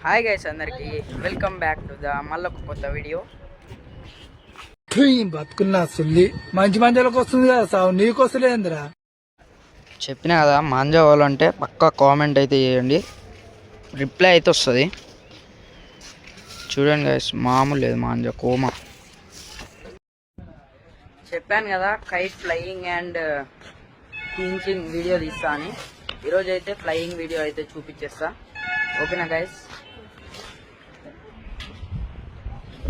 Hi guys అందరికి welcome back to the మళ్ళొక కొత్త video. బతుకున్నా సుల్లి మంచి మంచాలకు వస్తుంది కదా సావు, నీకు వస్తలేదురా. చెప్పినా కదా మాంజా కావాలంటే పక్కా కామెంట్ అయితే చేయండి, రిప్లై అయితే వస్తుంది. చూడండి గైస్, మామూలు లేదు మాంజా కోమా. చెప్పాను కదా kite flying and teaching video తీస్తా అని. ఈరోజు అయితే ఫ్లయింగ్ వీడియో అయితే చూపించేస్తా, ఓకేనా గైస్.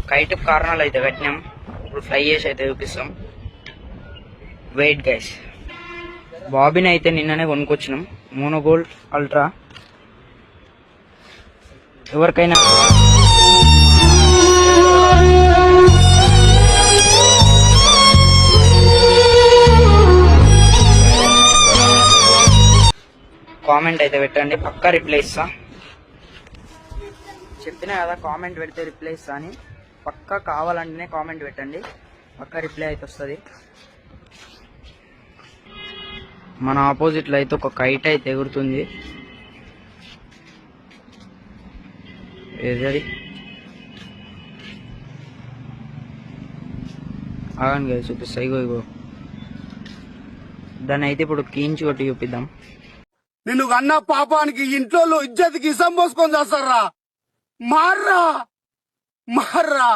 కైట్ కారణాలు అయితే కట్టినాం, ఇప్పుడు ఫ్లై చేసి అయితే చూపిస్తాం. వెయిట్ గైస్, బాబీని అయితే నిన్ననే కొనుక్కొచ్చినాం, మోనోగోల్డ్ అల్ట్రా. ఎవరికైనా కామెంట్ అయితే పెట్టండి, పక్కా రిప్లై ఇస్తా. చెప్పినా కదా కామెంట్ పెడితే రిప్లై ఇస్తా అని. పక్కా కావాలంటేనే కామెంట్ పెట్టండి, పక్కా రిప్లై అయితే వస్తుంది. మన ఆపోజిట్లో అయితే ఒక కైట్ అయితే ఎగురుతుంది. ఏది ఆగండి కదా చూపిస్తా. ఇగో దాన్ని అయితే ఇప్పుడు కీంచి కొట్టి చూపిద్దాం. నిన్ను కన్నా పాపానికి ఇంట్లో ఇజ్జతికి ఇసం పోసుకొని చేస్తారా. మార్రా మార్రా.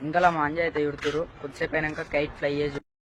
ఇంకా మాంజా అయితే ఎగురుతారు. కొద్దిసేపు అయినాక కైట్ ఫ్లై చేసి